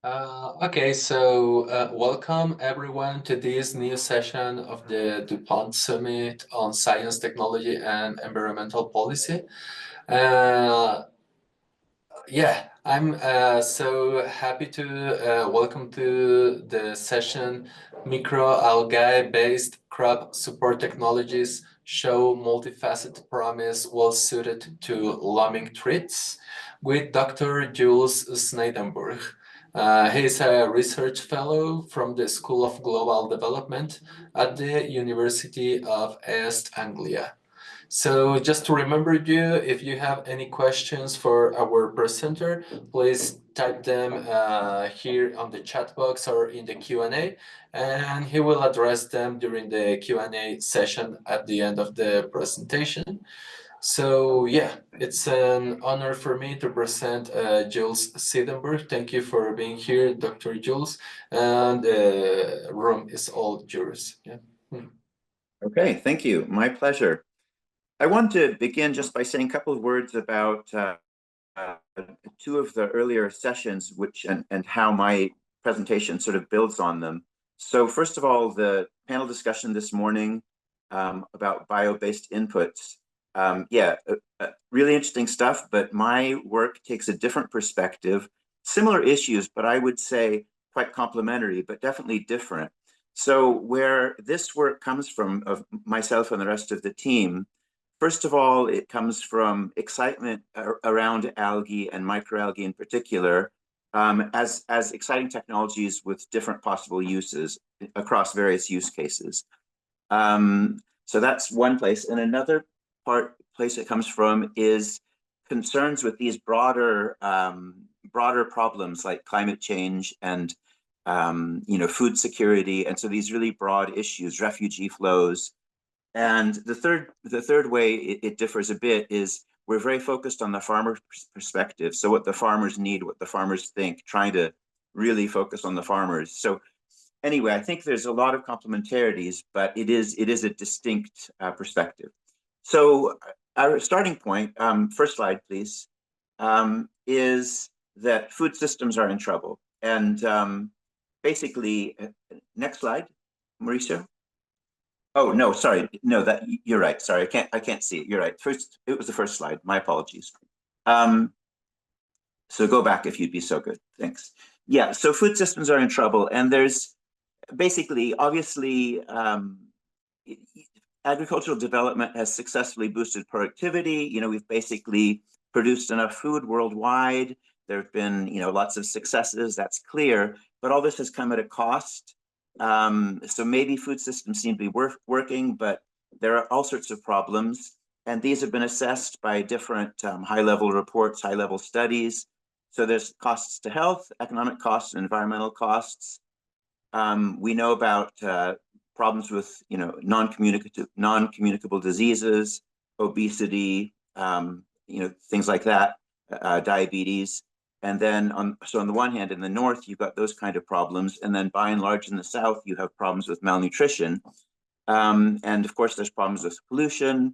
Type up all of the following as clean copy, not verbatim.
Okay, welcome everyone to this new session of the DuPont Summit on Science, Technology, and Environmental Policy. Uh, I'm so happy to welcome to the session. Microalgae based crop support technologies show multifaceted promise well suited to looming threats with Dr. Jules Sneidenburg. He is a research fellow from the School of Global Development at the University of East Anglia. So just to remember you, if you have any questions for our presenter, please type them here on the chat box or in the Q&A, and he will address them during the Q&A session at the end of the presentation. So yeah, it's an honor for me to present Jules Siedenberg. Thank you for being here, Dr. Jules, and the room is all yours. Yeah. Okay, thank you. My pleasure. I want to begin just by saying a couple of words about two of the earlier sessions, and how my presentation sort of builds on them. So first of all, the panel discussion this morning about bio-based inputs. Really interesting stuff, but my work takes a different perspective. Similar issues, but I would say quite complementary, but definitely different. So where this work comes from, of myself and the rest of the team, first of all, it comes from excitement around algae and microalgae in particular, as exciting technologies with different possible uses across various use cases. So that's one place. And another place it comes from is concerns with these broader problems like climate change and food security. And so these really broad issues, refugee flows. And the third way it differs a bit is we're very focused on the farmer perspective. So what the farmers need, what the farmers think, trying to really focus on the farmers. So anyway, I think there's a lot of complementarities, but it is a distinct perspective. So our starting point, first slide, please, is that food systems are in trouble. And basically, next slide, Mauricio. Oh no, sorry, no, that you're right. Sorry, I can't see it. You're right. First, it was the first slide. My apologies. So go back if you'd be so good. Thanks. Yeah. So food systems are in trouble, and there's basically, obviously, agricultural development has successfully boosted productivity. We've basically produced enough food worldwide. There have been, lots of successes. That's clear. But all this has come at a cost. So maybe food systems seem to be working, but there are all sorts of problems. And these have been assessed by different high-level reports, high-level studies. So there's costs to health, economic costs, and environmental costs. We know about problems with, non-communicable diseases, obesity, things like that, diabetes. And then on the one hand, in the north, you've got those kind of problems. And then by and large in the south, you have problems with malnutrition. And of course, there's problems with pollution,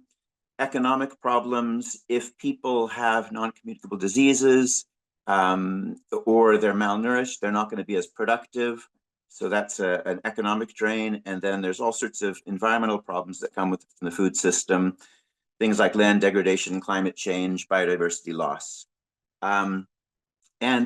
economic problems. If people have non-communicable diseases or they're malnourished, they're not going to be as productive. So that's an economic drain. And then there's all sorts of environmental problems that come with the food system, things like land degradation, climate change, biodiversity loss. And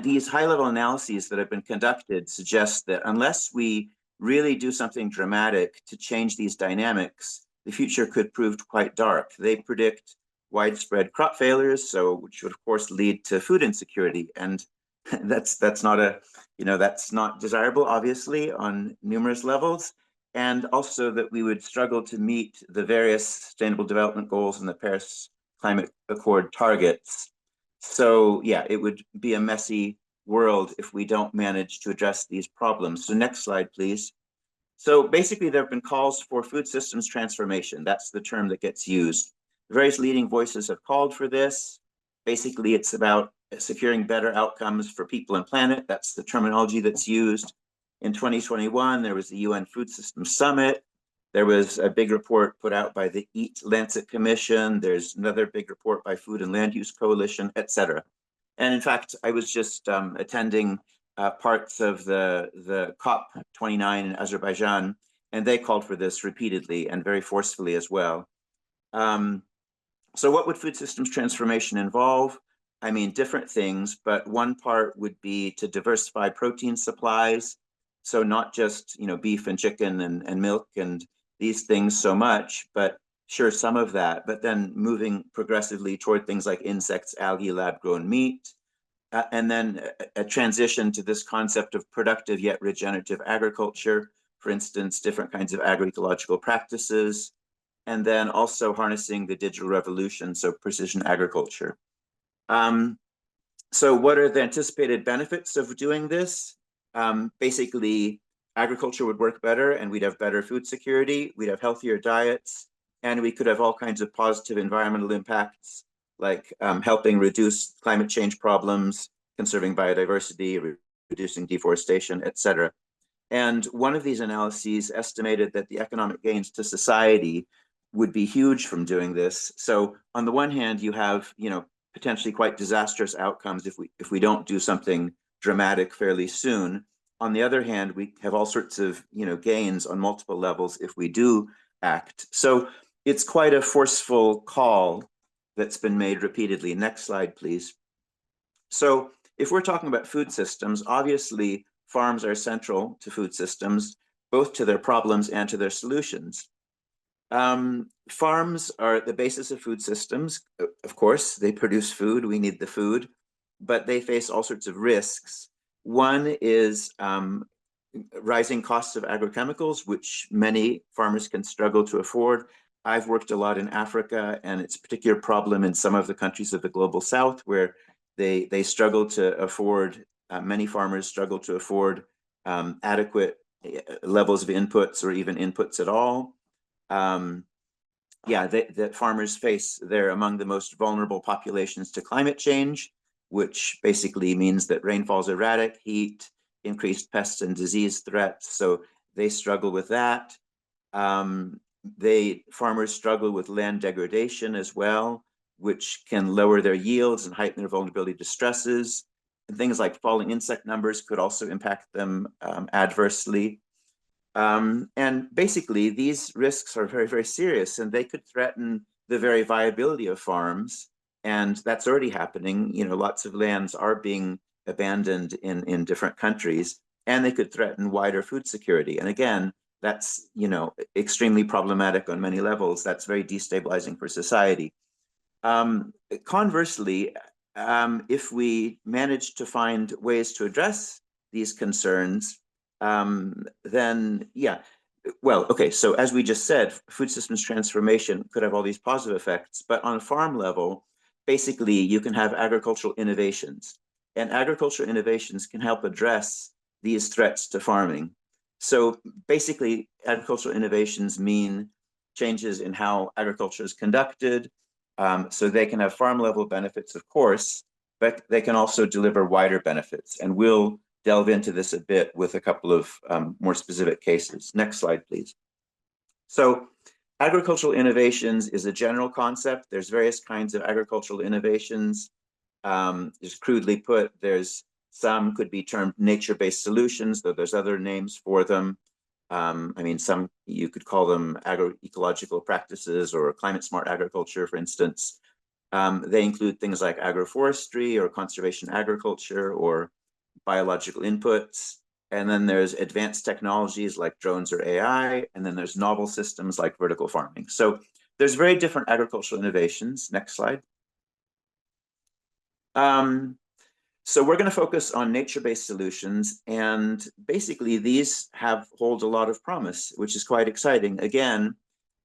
these high-level analyses that have been conducted suggest that unless we really do something dramatic to change these dynamics, the future could prove quite dark. They predict widespread crop failures, which would of course lead to food insecurity, and that's not desirable, obviously, on numerous levels, and also that we would struggle to meet the various Sustainable Development Goals and the Paris Climate Accord targets. So yeah, it would be a messy world if we don't manage to address these problems. So next slide, please. So basically, there have been calls for food systems transformation. That's the term that gets used. Various leading voices have called for this. Basically, it's about securing better outcomes for people and planet. That's the terminology that's used. In 2021, there was the UN Food Systems Summit. There was a big report put out by the Eat Lancet Commission. There's another big report by Food and Land Use Coalition, et cetera. And in fact, I was just attending parts of the COP29 in Azerbaijan, and they called for this repeatedly and very forcefully as well. So what would food systems transformation involve? I mean, different things, but one part would be to diversify protein supplies. So not just, beef and chicken and milk and these things so much, but sure, some of that, but then moving progressively toward things like insects, algae, lab-grown meat, and then a transition to this concept of productive yet regenerative agriculture, for instance, different kinds of agroecological practices, and then also harnessing the digital revolution, so precision agriculture. So what are the anticipated benefits of doing this? Basically, agriculture would work better and we'd have better food security, we'd have healthier diets, and we could have all kinds of positive environmental impacts, like helping reduce climate change problems, conserving biodiversity, reducing deforestation, etc. And one of these analyses estimated that the economic gains to society would be huge from doing this. So on the one hand, you have, potentially quite disastrous outcomes if we don't do something dramatic fairly soon. On the other hand, we have all sorts of, gains on multiple levels if we do act. So it's quite a forceful call that's been made repeatedly. Next slide, please. So if we're talking about food systems, obviously farms are central to food systems, both to their problems and to their solutions. Farms are the basis of food systems. Of course, they produce food, we need the food, but they face all sorts of risks. One is rising costs of agrochemicals, which many farmers can struggle to afford. I've worked a lot in Africa, and it's a particular problem in some of the countries of the global south where they struggle to afford, many farmers struggle to afford adequate levels of inputs or even inputs at all. That farmers face, they're among the most vulnerable populations to climate change, which basically means that rainfall's erratic, heat, increased pest and disease threats. So they struggle with that. Farmers struggle with land degradation as well, which can lower their yields and heighten their vulnerability to stresses. And things like falling insect numbers could also impact them adversely. And basically, these risks are very, very serious, and they could threaten the very viability of farms. And that's already happening. Lots of lands are being abandoned in different countries, and they could threaten wider food security. And again, that's extremely problematic on many levels. That's very destabilizing for society. Conversely, if we manage to find ways to address these concerns, then so as we just said, food systems transformation could have all these positive effects, but on a farm level, basically you can have agricultural innovations, and agricultural innovations can help address these threats to farming. So basically, agricultural innovations mean changes in how agriculture is conducted, so they can have farm level benefits, of course, but they can also deliver wider benefits, and we'll delve into this a bit with a couple of more specific cases. Next slide, please. So agricultural innovations is a general concept. There's various kinds of agricultural innovations. Just crudely put, there's some could be termed nature-based solutions, though there's other names for them. Some you could call them agroecological practices or climate-smart agriculture, for instance. They include things like agroforestry or conservation agriculture or biological inputs. And then there's advanced technologies like drones or AI. And then there's novel systems like vertical farming. So there's very different agricultural innovations. Next slide. So we're going to focus on nature-based solutions. And basically, these hold a lot of promise, which is quite exciting. Again,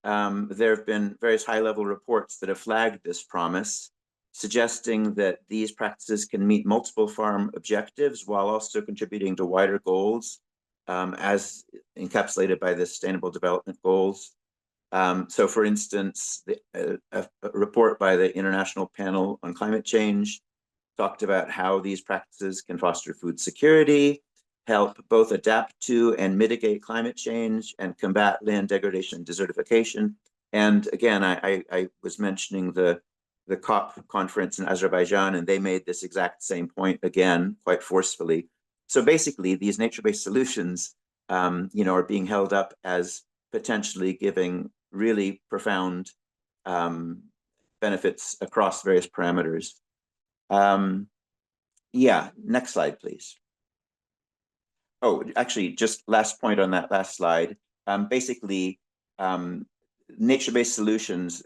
there have been various high-level reports that have flagged this promise, suggesting that these practices can meet multiple farm objectives while also contributing to wider goals, as encapsulated by the Sustainable Development Goals. So for instance, a report by the International Panel on Climate Change talked about how these practices can foster food security, help both adapt to and mitigate climate change, and combat land degradation and desertification. And again, I was mentioning the COP conference in Azerbaijan, and they made this exact same point again, quite forcefully. So basically, these nature-based solutions, are being held up as potentially giving really profound benefits across various parameters. Yeah, next slide, please. Oh, actually, just last point on that last slide. Basically, nature-based solutions,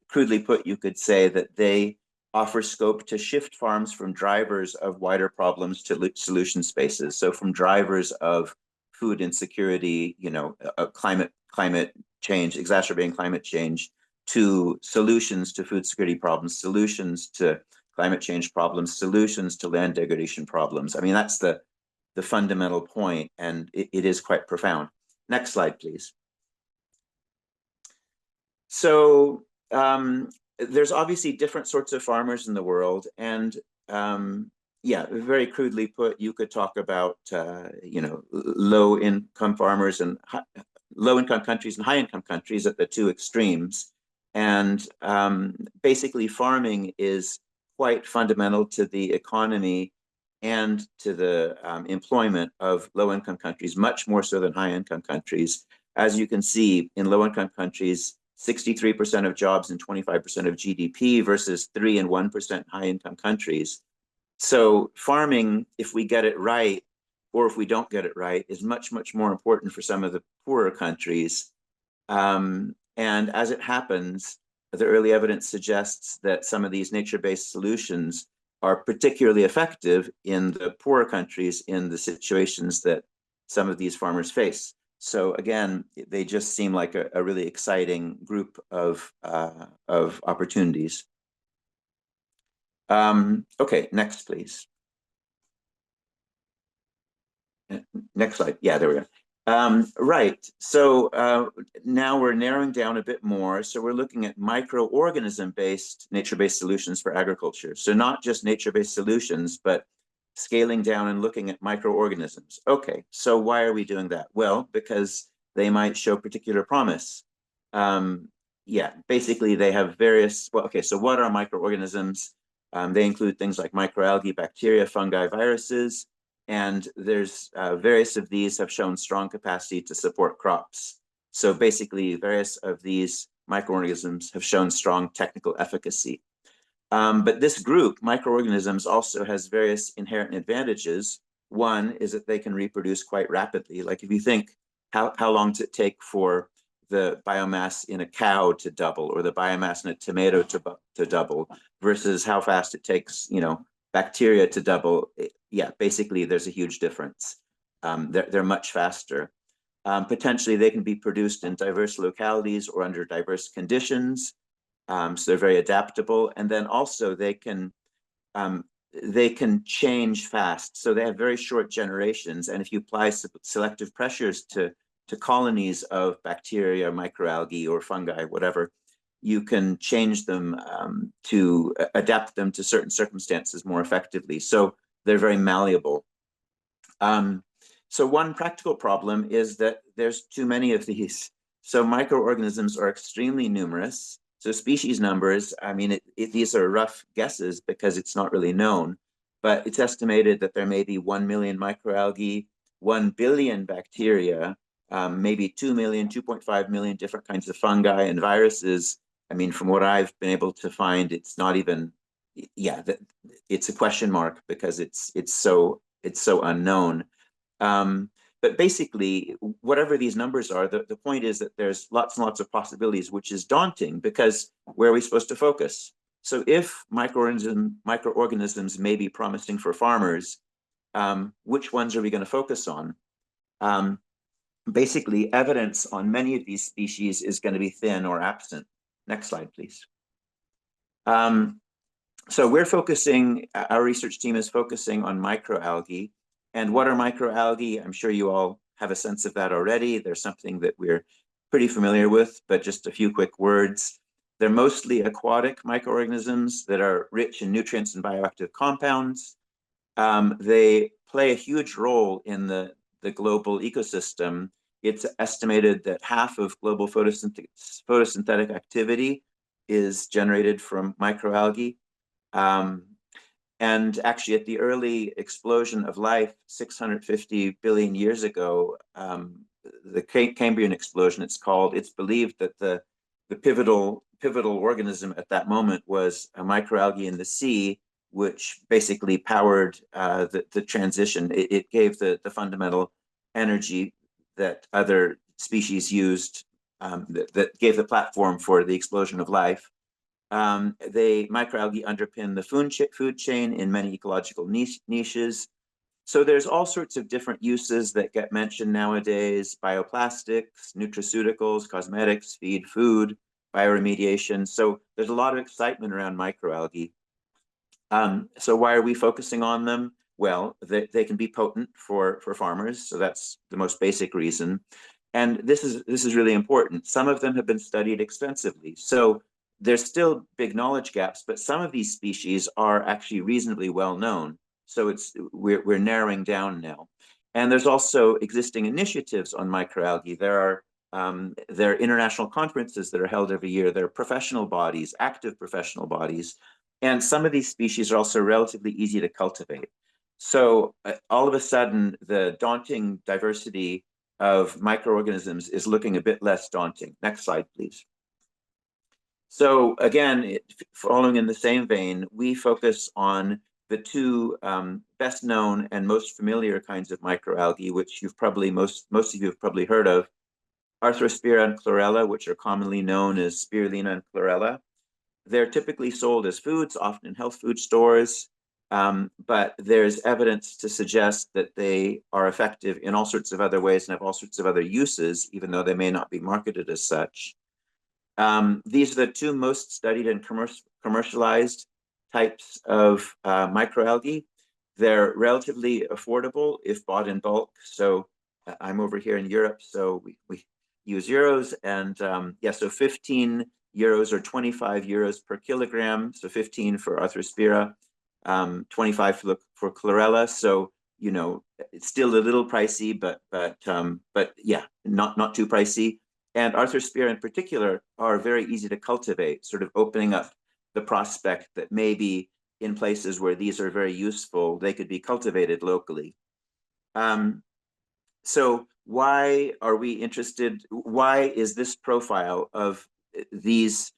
crudely put, you could say that they offer scope to shift farms from drivers of wider problems to solution spaces. So from drivers of food insecurity, climate change, exacerbating climate change, to solutions to food security problems, solutions to climate change problems, solutions to land degradation problems. I mean, that's the fundamental point, and it is quite profound. Next slide, please. So there's obviously different sorts of farmers in the world, and yeah, very crudely put, you could talk about low-income farmers and low-income countries and high-income countries at the two extremes. And basically, farming is quite fundamental to the economy and to the employment of low-income countries, much more so than high-income countries. As you can see, in low-income countries, 63% of jobs and 25% of GDP versus 3 and 1% high-income countries. So farming, if we get it right, or if we don't get it right, is much, much more important for some of the poorer countries. And as it happens, the early evidence suggests that some of these nature-based solutions are particularly effective in the poorer countries in the situations that some of these farmers face. So again, they just seem like a really exciting group of opportunities. Okay, next, please. Next slide. Yeah, there we go. Right. So now we're narrowing down a bit more. So we're looking at microorganism-based, nature-based solutions for agriculture. So not just nature-based solutions, but scaling down and looking at microorganisms. Okay, so why are we doing that? Well, because they might show particular promise. Yeah, basically they have various, well, okay, so what are microorganisms? They include things like microalgae, bacteria, fungi, viruses, and there's various of these have shown strong capacity to support crops. So basically, various of these microorganisms have shown strong technical efficacy. But this group, microorganisms, also has various inherent advantages. One is that they can reproduce quite rapidly. Like if you think, how long does it take for the biomass in a cow to double, or the biomass in a tomato to double, versus how fast it takes, bacteria to double? Yeah, basically there's a huge difference. They're much faster. Potentially they can be produced in diverse localities or under diverse conditions. So they're very adaptable. And then also they can change fast. So they have very short generations. And if you apply selective pressures to colonies of bacteria, microalgae, or fungi, whatever, you can change them to adapt them to certain circumstances more effectively. So they're very malleable. So one practical problem is that there's too many of these. So microorganisms are extremely numerous. So species numbers, I mean, these are rough guesses because it's not really known, but it's estimated that there may be 1 million microalgae, 1 billion bacteria, maybe 2 million, 2.5 million different kinds of fungi and viruses. I mean, from what I've been able to find, it's not even, yeah, it's a question mark because it's so unknown. But basically, whatever these numbers are, the point is that there's lots and lots of possibilities, which is daunting because where are we supposed to focus? So if microorganisms may be promising for farmers, which ones are we going to focus on? Basically, evidence on many of these species is going to be thin or absent. Next slide, please. So we're focusing, our research team is focusing on microalgae. And what are microalgae? I'm sure you all have a sense of that already. There's something that we're pretty familiar with, but just a few quick words. They're mostly aquatic microorganisms that are rich in nutrients and bioactive compounds. They play a huge role in the global ecosystem. It's estimated that half of global photosynthetic activity is generated from microalgae. And actually, at the early explosion of life 650 billion years ago, the Cambrian explosion, it's believed that the pivotal organism at that moment was a microalgae in the sea, which basically powered the transition. It gave the fundamental energy that other species used, that gave the platform for the explosion of life. Microalgae underpin the food chain in many ecological niches. So there's all sorts of different uses that get mentioned nowadays: bioplastics, nutraceuticals, cosmetics, feed, food, bioremediation. So there's a lot of excitement around microalgae. So why are we focusing on them? Well, they can be potent for farmers, so that's the most basic reason. And this is really important. Some of them have been studied extensively. So there's still big knowledge gaps, but some of these species are actually reasonably well known. So we're narrowing down now. And there's also existing initiatives on microalgae. There are international conferences that are held every year. There are professional bodies, active professional bodies. And some of these species are also relatively easy to cultivate. So all of a sudden, the daunting diversity of microorganisms is looking a bit less daunting. Next slide, please. So again, following in the same vein, we focus on the two best known and most familiar kinds of microalgae, which most of you have probably heard of: Arthrospira and chlorella, which are commonly known as spirulina and chlorella. They're typically sold as foods, often in health food stores, but there's evidence to suggest that they are effective in all sorts of other ways and have all sorts of other uses, even though they may not be marketed as such. These are the two most studied and commercialized types of microalgae. They're relatively affordable if bought in bulk. So I'm over here in Europe, so we use euros, and so 15 euros or 25 euros per kilogram. So 15 for Arthrospira, 25 for chlorella. So it's still a little pricey, but yeah, not too pricey. And Arthrospira in particular are very easy to cultivate, sort of opening up the prospect that maybe in places where these are very useful, they could be cultivated locally. So why are we interested? Why is this profile of these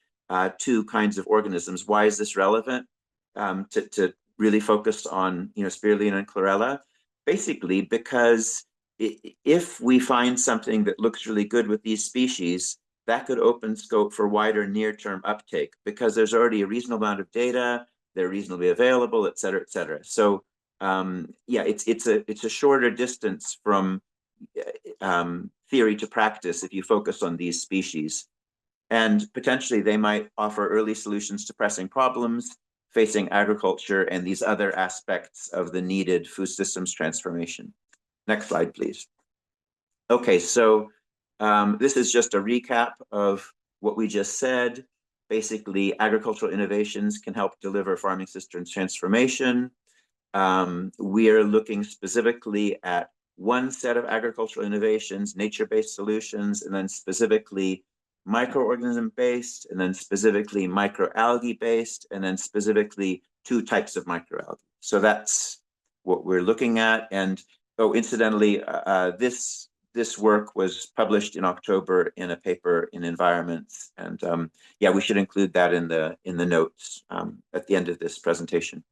two kinds of organisms, why is this relevant to really focus on spirulina and chlorella? Basically, because if we find something that looks really good with these species, that could open scope for wider near-term uptake, because there's already a reasonable amount of data, they're reasonably available, et cetera, et cetera. So it's a shorter distance from theory to practice if you focus on these species. And potentially they might offer early solutions to pressing problems facing agriculture and these other aspects of the needed food systems transformation. Next slide, please. Okay, so this is just a recap of what we just said. Basically, agricultural innovations can help deliver farming systems transformation. We are looking specifically at one set of agricultural innovations, nature-based solutions, and then specifically microorganism-based, and then specifically microalgae-based, and then specifically two types of microalgae. So that's what we're looking at. And incidentally, this work was published in October in a paper in Environments, and we should include that in the notes at the end of this presentation.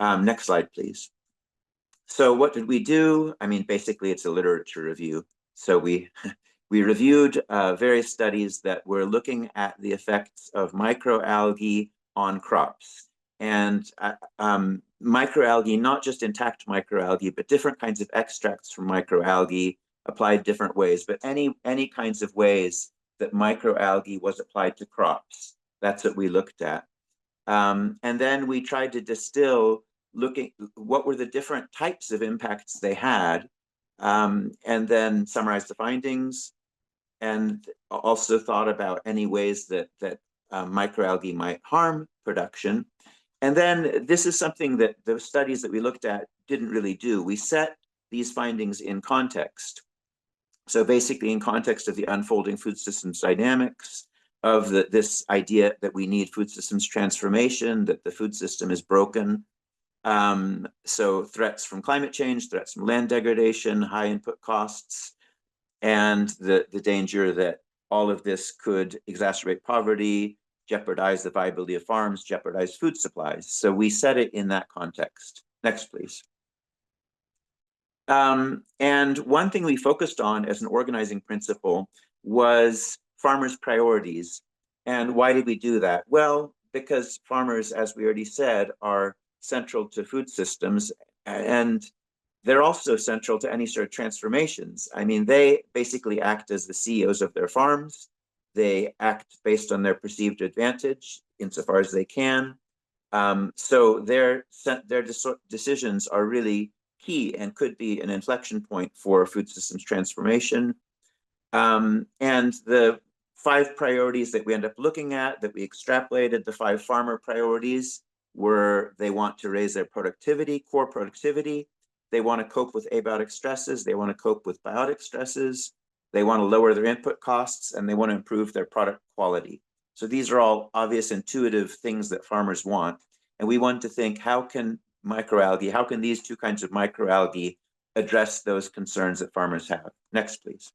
Next slide, please. So what did we do? I mean, basically, it's a literature review. So we reviewed various studies that were looking at the effects of microalgae on crops. And microalgae, not just intact microalgae, but different kinds of extracts from microalgae applied different ways, but any kinds of ways that microalgae was applied to crops. That's what we looked at. And then we tried to distill, looking what were the different types of impacts they had, and then summarize the findings, and also thought about any ways that microalgae might harm production. And then this is something that the studies that we looked at didn't really do. We set these findings in context. So basically in context of the unfolding food systems dynamics, of this idea that we need food systems transformation, that the food system is broken. So threats from climate change, threats from land degradation, high input costs, and the danger that all of this could exacerbate poverty, jeopardize the viability of farms, jeopardize food supplies. So we set it in that context. Next, please. And one thing we focused on as an organizing principle was farmers' priorities. And why did we do that? Well, because farmers, as we already said, are central to food systems, and they're also central to any sort of transformations. I mean, they basically act as the CEOs of their farms. They act based on their perceived advantage insofar as they can. So their decisions are really key and could be an inflection point for food systems transformation. And the 5 priorities that we end up looking at, that we extrapolated, the 5 farmer priorities were: they want to raise their productivity, core productivity. They want to cope with abiotic stresses. They want to cope with biotic stresses. They want to lower their input costs, and they want to improve their product quality. So these are all obvious, intuitive things that farmers want. And we want to think, how can these 2 kinds of microalgae address those concerns that farmers have? Next, please.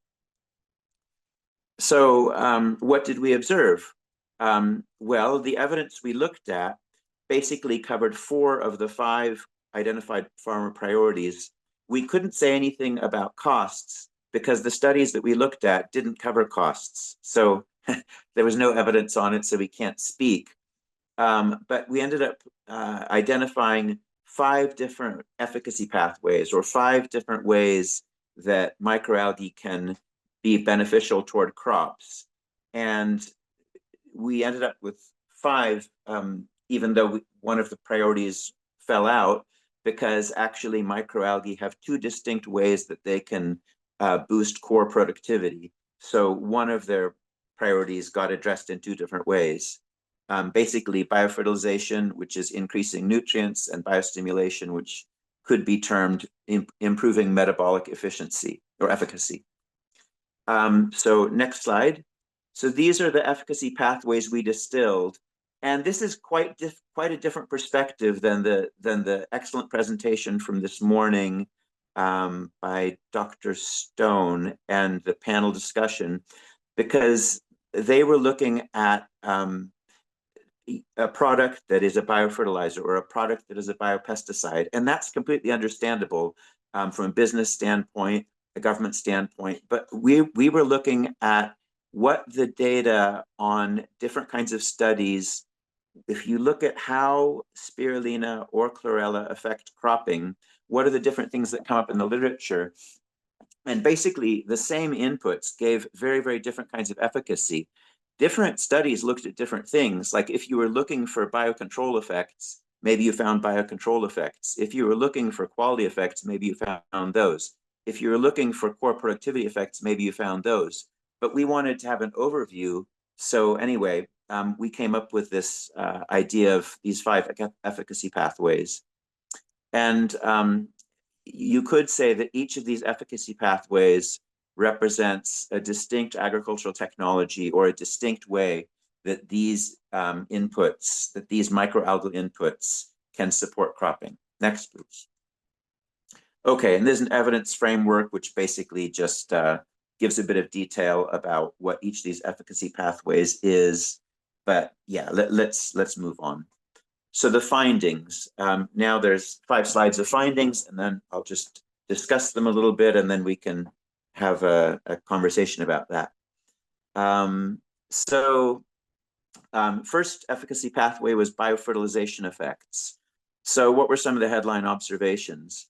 So what did we observe? Well, the evidence we looked at basically covered 4 of the 5 identified farmer priorities. We couldn't say anything about costs because the studies that we looked at didn't cover costs. So there was no evidence on it, so we can't speak. But we ended up identifying 5 different efficacy pathways, or 5 different ways that microalgae can be beneficial toward crops. And we ended up with 5, even though one of the priorities fell out, because actually microalgae have 2 distinct ways that they can boost core productivity. So one of their priorities got addressed in 2 different ways. Basically biofertilization, which is increasing nutrients, and biostimulation, which could be termed improving metabolic efficiency or efficacy. So next slide. So these are the efficacy pathways we distilled. And this is quite a different perspective than the excellent presentation from this morning by Dr. Stone and the panel discussion, because they were looking at a product that is a biofertilizer or a product that is a biopesticide. And that's completely understandable from a business standpoint, a government standpoint. But we were looking at what the data on different kinds of studies, if you look at how spirulina or chlorella affect cropping, what are the different things that come up in the literature? And basically the same inputs gave very, very different kinds of efficacy. Different studies looked at different things. Like if you were looking for biocontrol effects, maybe you found biocontrol effects. If you were looking for quality effects, maybe you found those. If you were looking for core productivity effects, maybe you found those. But we wanted to have an overview. So anyway, we came up with this idea of these 5 efficacy pathways. And you could say that each of these efficacy pathways represents a distinct agricultural technology, or a distinct way that these inputs, that these microalgal inputs can support cropping. Next, please. Okay, and there's an evidence framework which basically just gives a bit of detail about what each of these efficacy pathways is. But yeah, let's move on. So the findings, now there's 5 slides of findings, and then I'll just discuss them a little bit, and then we can have a conversation about that. First efficacy pathway was biofertilization effects. So what were some of the headline observations?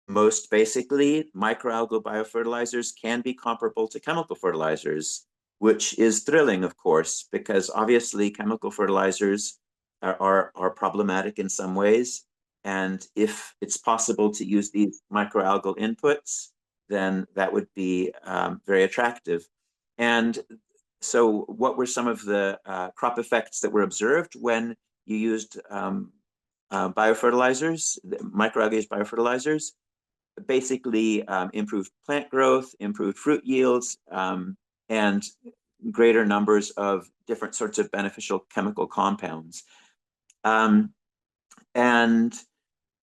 Most basically, microalgal biofertilizers can be comparable to chemical fertilizers, which is thrilling, of course, because obviously chemical fertilizers are problematic in some ways. And if it's possible to use these microalgal inputs, then that would be very attractive. And so what were some of the crop effects that were observed when you used biofertilizers, microalgae biofertilizers? Basically improved plant growth, improved fruit yields, and greater numbers of different sorts of beneficial chemical compounds. And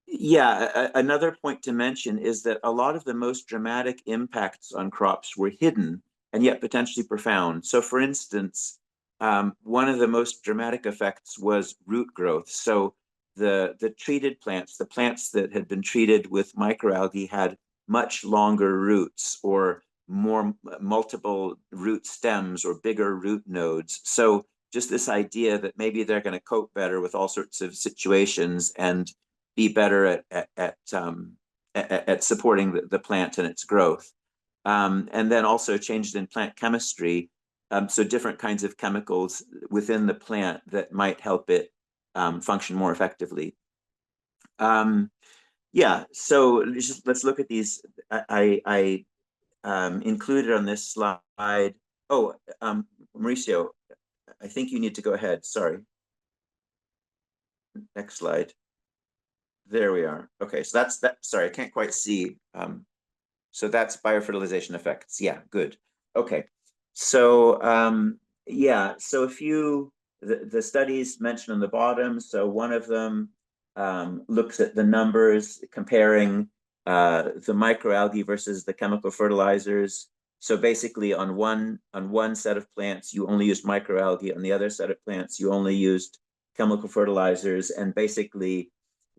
yeah, another point to mention is that a lot of the most dramatic impacts on crops were hidden and yet potentially profound. So, for instance, one of the most dramatic effects was root growth. So, the treated plants, the plants that had been treated with microalgae, had much longer roots or more multiple root stems or bigger root nodes. So, just this idea that maybe they're going to cope better with all sorts of situations and be better at supporting the plant and its growth. And then also changes in plant chemistry. So different kinds of chemicals within the plant that might help it function more effectively. Yeah, so let's look at these. I included on this slide. Oh, Mauricio, I think you need to go ahead. Sorry. Next slide. There we are. Okay, so that's that. Sorry, I can't quite see. So that's biofertilization effects. Yeah, good. Okay, so yeah, so a few the studies mentioned on the bottom. So one of them looks at the numbers comparing the microalgae versus the chemical fertilizers. So basically, on one set of plants, you only used microalgae. On the other set of plants, you only used chemical fertilizers, and basically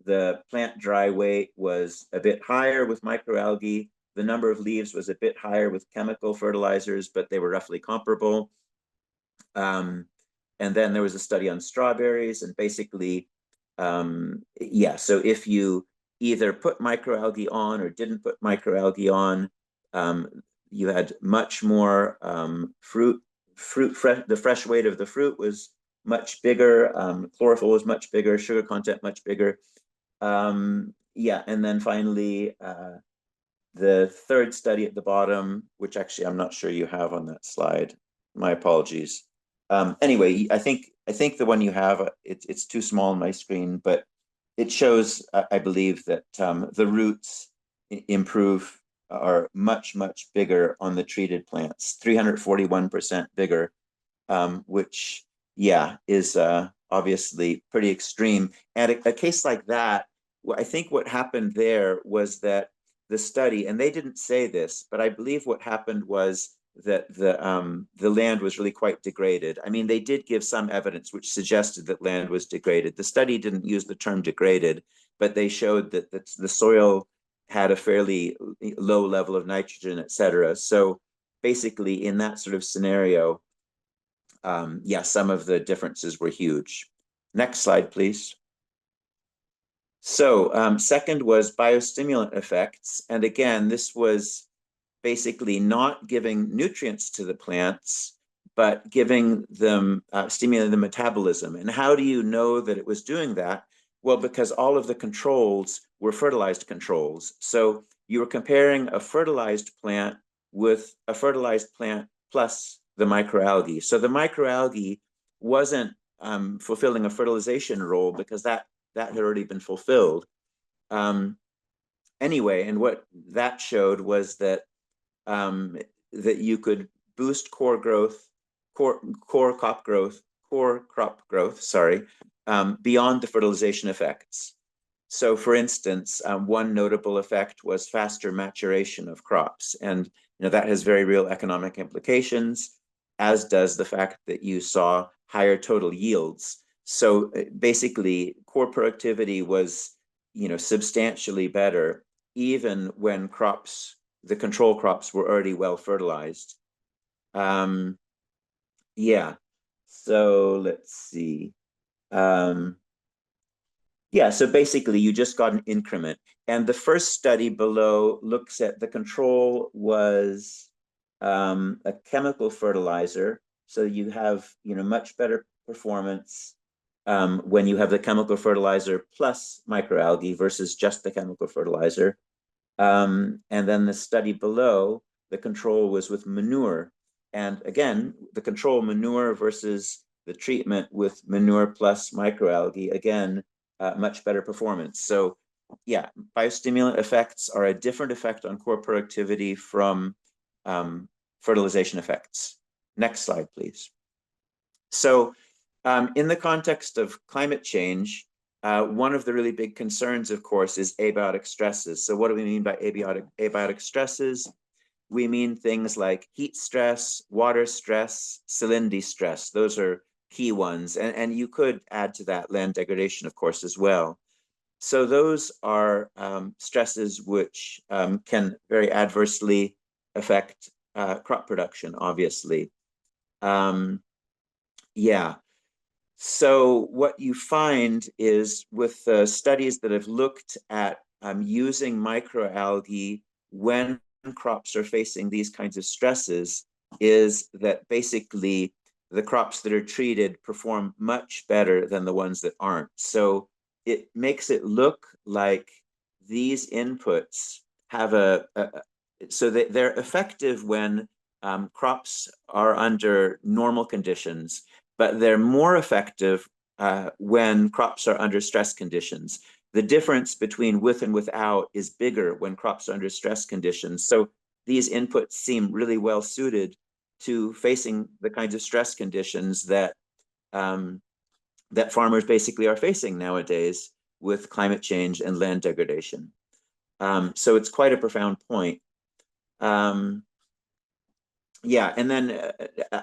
the plant dry weight was a bit higher with microalgae. The number of leaves was a bit higher with chemical fertilizers, but they were roughly comparable. And then there was a study on strawberries, and basically, yeah, so if you either put microalgae on or didn't put microalgae on, you had much more fruit. The fresh weight of the fruit was much bigger. Chlorophyll was much bigger. Sugar content much bigger. Yeah, and then finally, the third study at the bottom, which actually I'm not sure you have on that slide. My apologies. Anyway, I think the one you have, it's too small on my screen, but it shows, I believe, that the roots improve, are much bigger on the treated plants, 341% bigger, which yeah is obviously pretty extreme. And a case like that, I think what happened there was that the study, and they didn't say this, but I believe what happened was that the land was really quite degraded. I mean, they did give some evidence which suggested that land was degraded. The study didn't use the term degraded, but they showed that the soil had a fairly low level of nitrogen, et cetera. So basically, in that sort of scenario, yeah, some of the differences were huge. Next slide, please. So second was biostimulant effects. And again, this was basically not giving nutrients to the plants, but giving them, stimulating the metabolism. And how do you know that it was doing that? Well, because all of the controls were fertilized controls. So you were comparing a fertilized plant with a fertilized plant plus the microalgae. So the microalgae wasn't fulfilling a fertilization role because that had already been fulfilled. Anyway, and what that showed was that that you could boost core growth, core crop growth, sorry, beyond the fertilization effects. So, for instance, one notable effect was faster maturation of crops, and that has very real economic implications, as does the fact that you saw higher total yields. So basically, core productivity was substantially better, even when the control crops were already well fertilized. Yeah, so let's see. Yeah, so basically you just got an increment. And the first study below looks at the control was a chemical fertilizer. So you have much better performance when you have the chemical fertilizer plus microalgae versus just the chemical fertilizer. And then the study below, the control was with manure. And again, the control manure versus the treatment with manure plus microalgae, again, much better performance. So yeah, biostimulant effects are a different effect on core productivity from fertilization effects. Next slide, please. So in the context of climate change, one of the really big concerns, of course, is abiotic stresses. So what do we mean by abiotic stresses? We mean things like heat stress, water stress, salinity stress. Those are key ones. And you could add to that land degradation, of course, as well. So those are stresses which can very adversely affect crop production, obviously. Yeah. So what you find is with studies that have looked at using microalgae when crops are facing these kinds of stresses, is that basically the crops that are treated perform much better than the ones that aren't. So it makes it look like these inputs have so they're effective when crops are under normal conditions, but they're more effective when crops are under stress conditions. The difference between with and without is bigger when crops are under stress conditions. So these inputs seem really well suited to facing the kinds of stress conditions that that farmers basically are facing nowadays with climate change and land degradation. So it's quite a profound point. Yeah, and then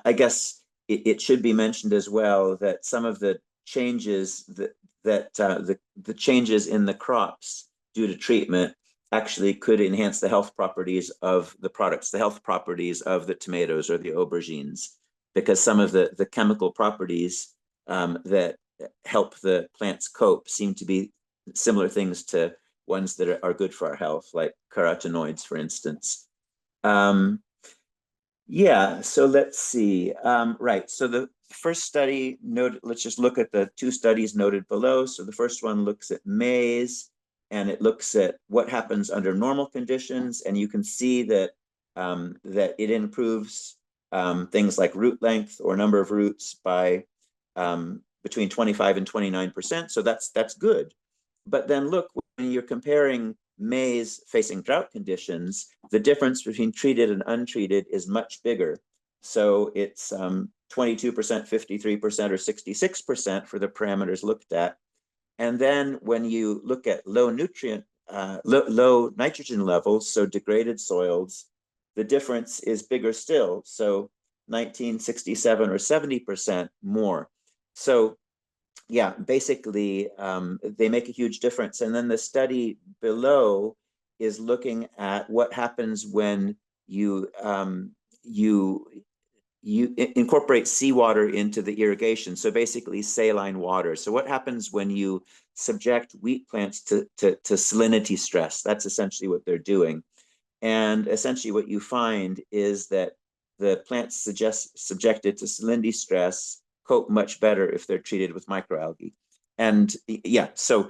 I guess it should be mentioned as well that some of the changes the changes in the crops due to treatment actually could enhance the health properties of the products, the health properties of the tomatoes or the aubergines, because some of the chemical properties that help the plants cope seem to be similar things to ones that are good for our health, like carotenoids, for instance. Yeah, so let's see. Right, so the first study noted, let's just look at the two studies noted below. So the first one looks at maize, and it looks at what happens under normal conditions, and you can see that that it improves things like root length or number of roots by between 25 and 29%. So that's good. But then look, when you're comparing maize facing drought conditions, the difference between treated and untreated is much bigger. So it's 22%, 53%, or 66% for the parameters looked at. And then when you look at low nitrogen levels, so degraded soils, the difference is bigger still. So 1967 or 70% more. So yeah, basically, they make a huge difference. And then the study below is looking at what happens when you incorporate seawater into the irrigation. So basically, saline water. So what happens when you subject wheat plants to salinity stress? That's essentially what they're doing. And essentially, what you find is that the plants subjected to salinity stress cope much better if they're treated with microalgae. And yeah, so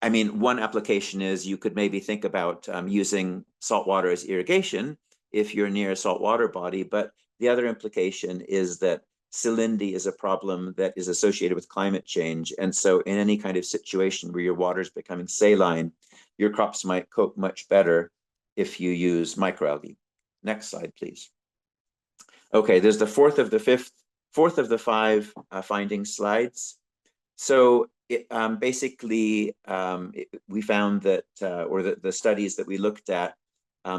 I mean, one application is you could maybe think about using salt water as irrigation if you're near a saltwater body. But the other implication is that salinity is a problem that is associated with climate change. And so in any kind of situation where your water is becoming saline, your crops might cope much better if you use microalgae. Next slide, please. Okay, there's the fourth of the five finding slides. So basically, we found that, or the studies that we looked at,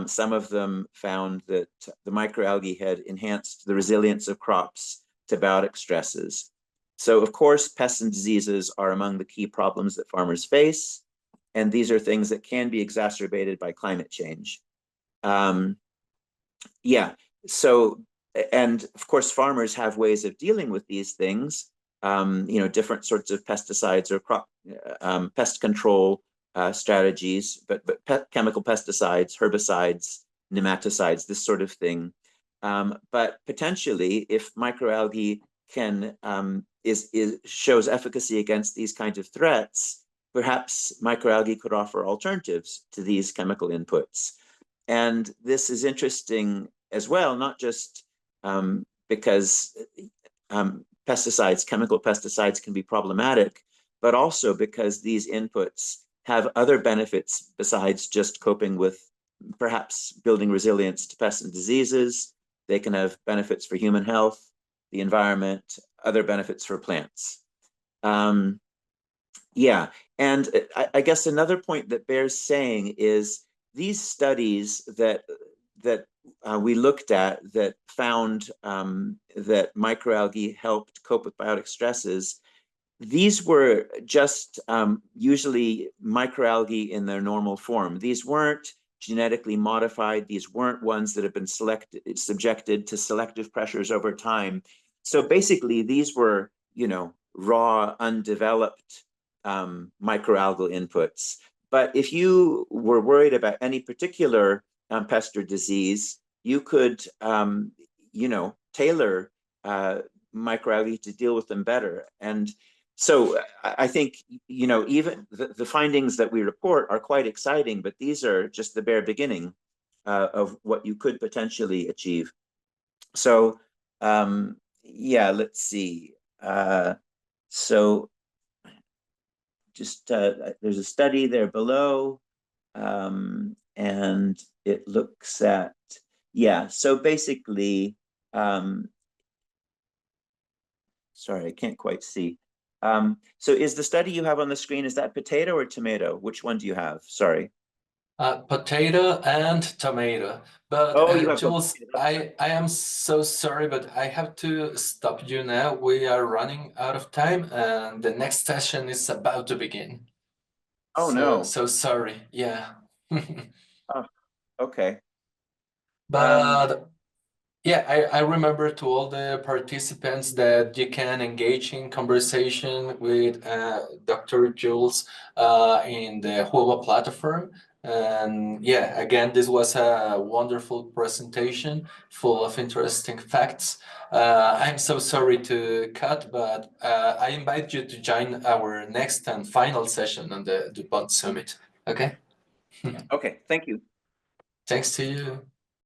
some of them found that the microalgae had enhanced the resilience of crops to biotic stresses. So of course, pests and diseases are among the key problems that farmers face, and these are things that can be exacerbated by climate change. Yeah, so, and of course, farmers have ways of dealing with these things, different sorts of pesticides or crop pest control strategies, but chemical pesticides, herbicides, nematicides, this sort of thing. But potentially, if microalgae shows efficacy against these kinds of threats, perhaps microalgae could offer alternatives to these chemical inputs. And this is interesting as well, not just because chemical pesticides can be problematic, but also because these inputs have other benefits besides just coping with perhaps building resilience to pests and diseases. They can have benefits for human health, the environment, other benefits for plants. Yeah, and I guess another point that bears saying is these studies that we looked at that found that microalgae helped cope with biotic stresses. These were just usually microalgae in their normal form. These weren't genetically modified. These weren't ones that have been subjected to selective pressures over time. So basically, these were, raw, undeveloped microalgal inputs. But if you were worried about any particular pest or disease, you could, tailor microalgae to deal with them better. And so I think, even the findings that we report are quite exciting, but these are just the bare beginning of what you could potentially achieve. So, yeah, let's see. So just there's a study there below, and it looks at, yeah, so basically, sorry, I can't quite see. So is the study you have on the screen, is that potato or tomato? Which one do you have? Sorry. Potato and tomato. But Oh, you have both. Jules, I am so sorry, but I have to stop you now. We are running out of time, and the next session is about to begin. Oh, So no. so sorry. Yeah. Oh, okay. But yeah, I remember to all the participants that you can engage in conversation with Dr. Jules in the Huawei platform. And yeah, again, this was a wonderful presentation full of interesting facts. I'm so sorry to cut, but I invite you to join our next and final session on the DuPont Summit. Okay? Okay, thank you. Thanks to you.